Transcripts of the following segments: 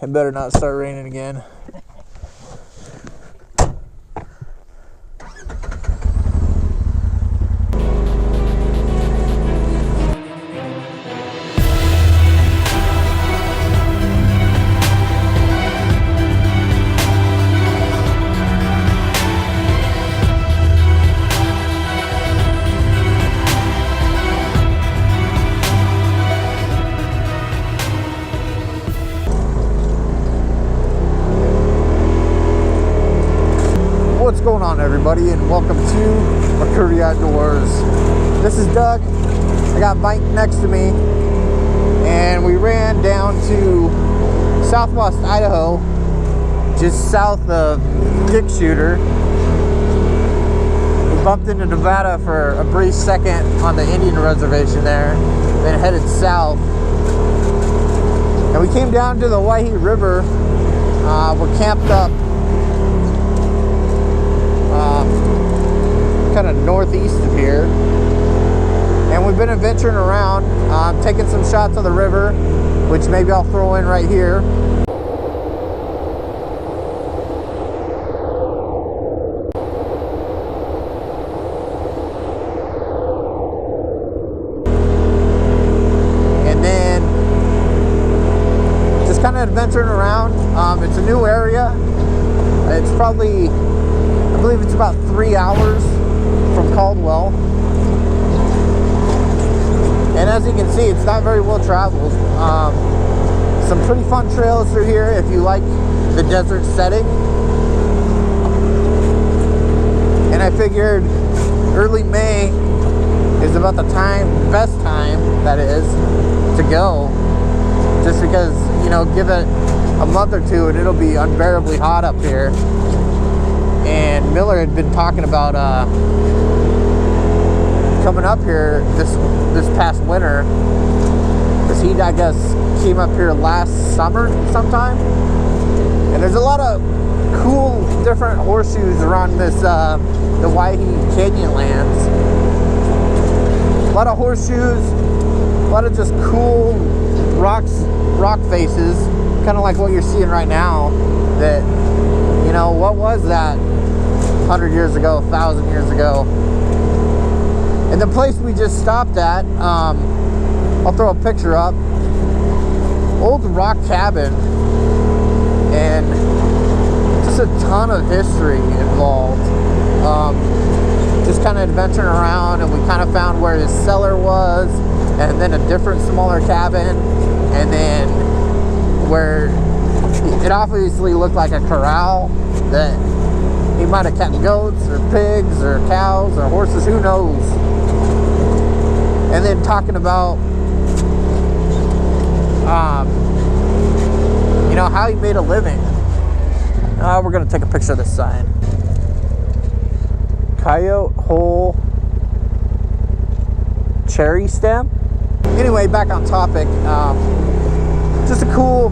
It better not start raining again. What's going on, everybody, and welcome to McCurdy Outdoors. This is Doug. I got Mike next to me, and we ran down to southwest Idaho, just south of Dick Shooter. We bumped into Nevada for a brief second on the Indian reservation there, then headed south. And we came down to the Owyhee River. We're camped up kind of northeast of here, and we've been adventuring around, taking some shots of the river, which maybe I'll throw in right here. And then just kind of adventuring around. It's a new area. It's probably, I believe it's about 3 hours from Caldwell, and as you can see, it's not very well traveled. Some pretty fun trails through here if you like the desert setting, and I figured early May is about the best time that is to go, just because, you know, give it a month or two and it'll be unbearably hot up here. And Miller had been talking about coming up here this past winter, because he, I guess, came up here last summer sometime. And there's a lot of cool different horseshoes around this the Owyhee Canyonlands. A lot of horseshoes, a lot of just cool rock faces, kind of like what you're seeing right now. That, you know, what was that 100 years ago, 1,000 years ago? And the place we just stopped at, I'll throw a picture up. Old rock cabin, and just a ton of history involved. Just kind of adventuring around, and we kind of found where his cellar was, and then a different smaller cabin, and then where it obviously looked like a corral that he might have kept goats or pigs or cows or horses, who knows. And then talking about you know, how he made a living. We're gonna take a picture of this sign. Coyote Hole Cherry Stem. Anyway, back on topic. Just a cool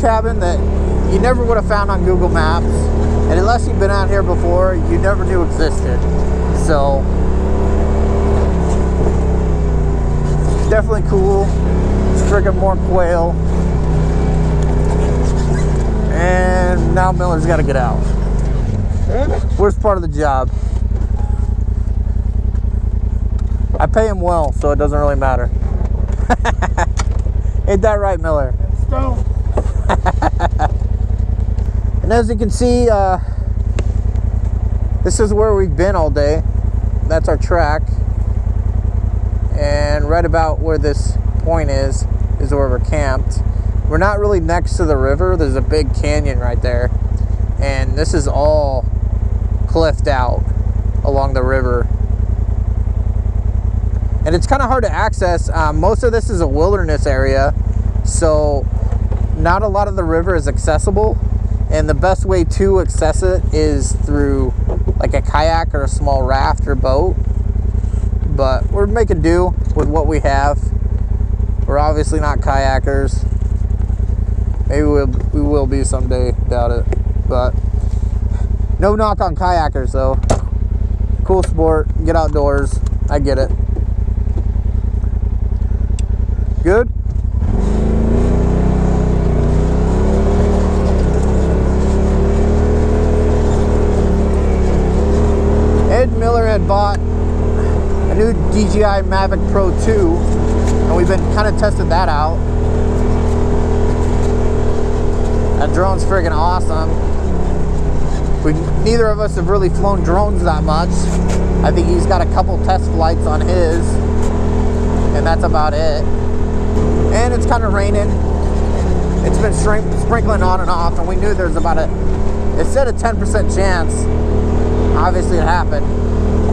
cabin that you never would have found on Google Maps, and unless you've been out here before, you never knew existed. So definitely cool. Stricken more quail, and now Miller's got to get out. Worst part of the job. I pay him well, so it doesn't really matter. Ain't that right, Miller? Stone. And as you can see, this is where we've been all day. That's our track, and right about where this point is where we're camped. We're not really next to the river. There's a big canyon right there, and this is all cliffed out along the river, and it's kind of hard to access. Most of this is a wilderness area, so not a lot of the river is accessible, and the best way to access it is through like a kayak or a small raft or boat. But we're making do with what we have. We're obviously not kayakers. Maybe we will be someday, doubt it. But no knock on kayakers though. Cool sport, get outdoors, I get it. Good? had bought a new DJI Mavic Pro 2, and we've been kind of testing that out. That drone's friggin' awesome. Neither of us have really flown drones that much. I think he's got a couple test flights on his, and that's about it. And it's kind of raining. It's been sprinkling on and off, and we knew there's about it said a 10% chance. Obviously it happened.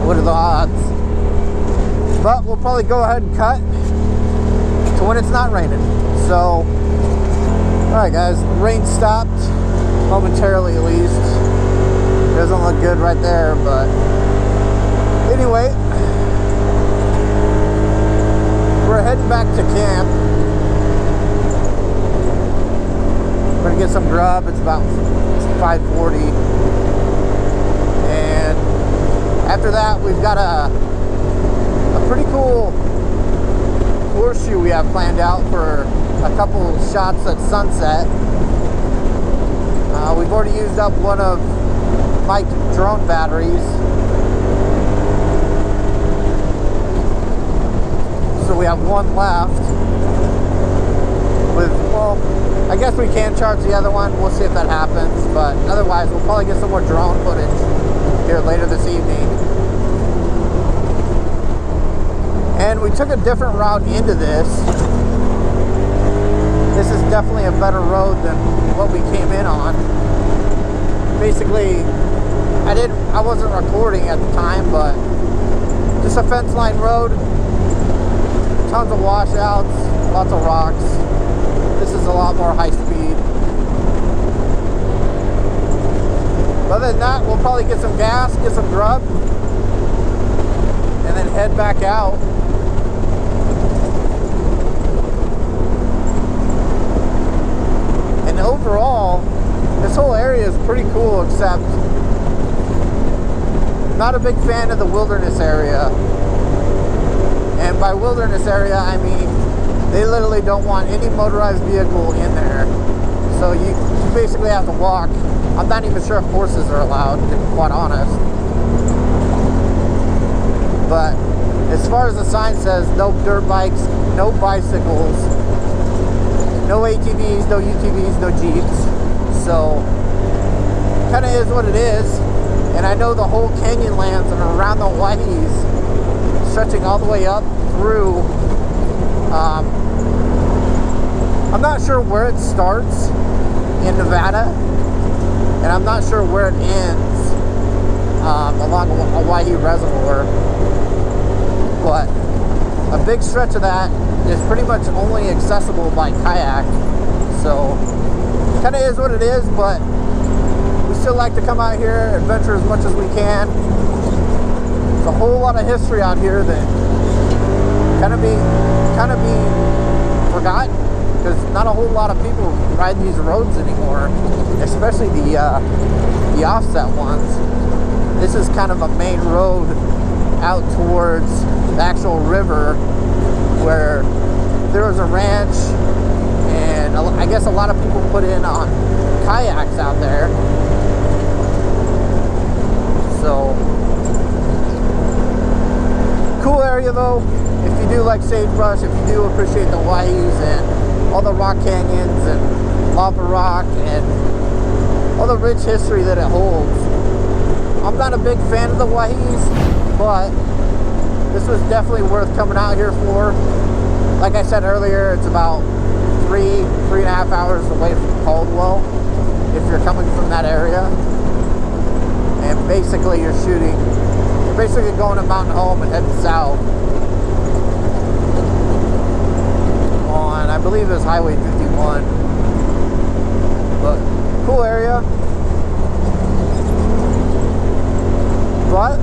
What are the odds? But we'll probably go ahead and cut to when it's not raining. So, alright guys, rain stopped momentarily at least. Doesn't look good right there, but anyway, we're heading back to camp. We're gonna get some grub. It's about 5:40, and after that we've got a pretty cool horseshoe we have planned out for a couple shots at sunset. We've already used up one of my drone batteries, so we have one left. Well, I guess we can charge the other one. We'll see if that happens, but otherwise we'll probably get some more drone footage here later this evening. And we took a different route into this. This is definitely a better road than what we came in on. Basically, I wasn't recording at the time, but just a fence line road, tons of washouts, lots of rocks. This is a lot more high speed. Other than that, we'll probably get some gas, get some grub, and then head back out. And overall, this whole area is pretty cool, except not a big fan of the wilderness area. And by wilderness area, I mean they literally don't want any motorized vehicle in there. So you basically have to walk. I'm not even sure if horses are allowed, to be quite honest. But as far as the sign says, no dirt bikes, no bicycles, no ATVs, no UTVs, no Jeeps. So kind of is what it is. And I know the whole Canyonlands and around the Owyhees, stretching all the way up through. I'm not sure where it starts in Nevada, and I'm not sure where it ends along Owyhee Reservoir. But a big stretch of that is pretty much only accessible by kayak. So kind of is what it is, but we still like to come out here, adventure as much as we can. There's a whole lot of history out here that kind of be forgotten, because not a whole lot of people ride these roads anymore, especially the offset ones. This is kind of a main road out towards the actual river, where there was a ranch, and I guess a lot of people put in on kayaks out there. So cool area though. If you do like sagebrush, if you do appreciate the Owyhees and all the rock canyons and lava rock and all the rich history that it holds. I'm not a big fan of the Owyhees, but this was definitely worth coming out here for. Like I said earlier, it's about 3.5 hours away from Caldwell if you're coming from that area. And basically you're basically going to Mountain Home and heading south on, I believe it's Highway 51. But cool area. But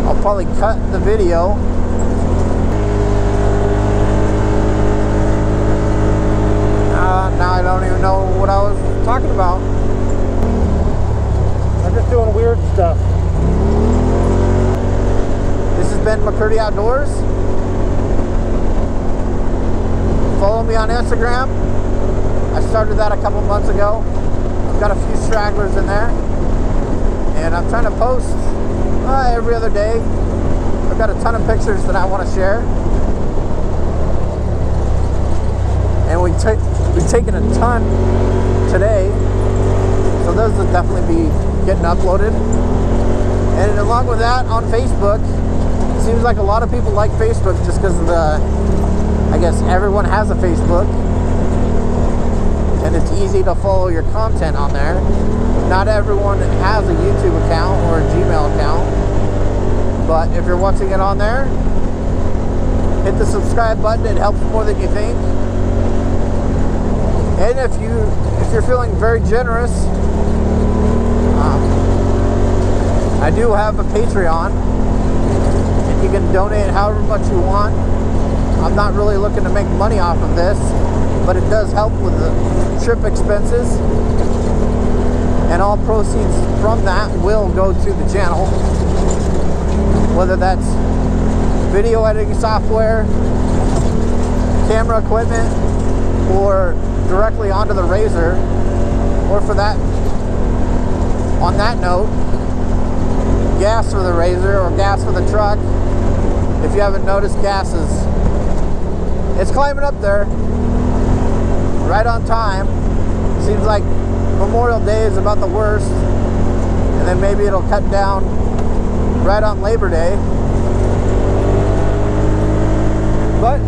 I'll probably cut the video. Now I don't even know what I was talking about. I'm just doing weird stuff. This has been McCurdy Outdoors. Follow me on Instagram. I started that a couple months ago. I've got a few stragglers in there, and I'm trying to post every other day. I've got a ton of pictures that I want to share. And we've taken a ton today, so those will definitely be getting uploaded. And along with that, on Facebook, it seems like a lot of people like Facebook just because of I guess everyone has a Facebook, and it's easy to follow your content on there. Not everyone has a YouTube account or a Gmail account, but if you're watching it on there, hit the subscribe button. It helps more than you think. And if you're feeling very generous, I do have a Patreon, and you can donate however much you want. I'm not really looking to make money off of this, but it does help with the trip expenses, and all proceeds from that will go to the channel, whether that's video editing software, camera equipment, or directly onto the RZR, or for that, on that note, gas for the RZR or gas for the truck. If you haven't noticed, gas it's climbing up there right on time. Seems like Memorial Day is about the worst, and then maybe it'll cut down right on Labor Day. But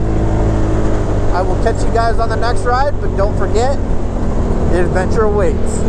I will catch you guys on the next ride, but don't forget, the adventure awaits.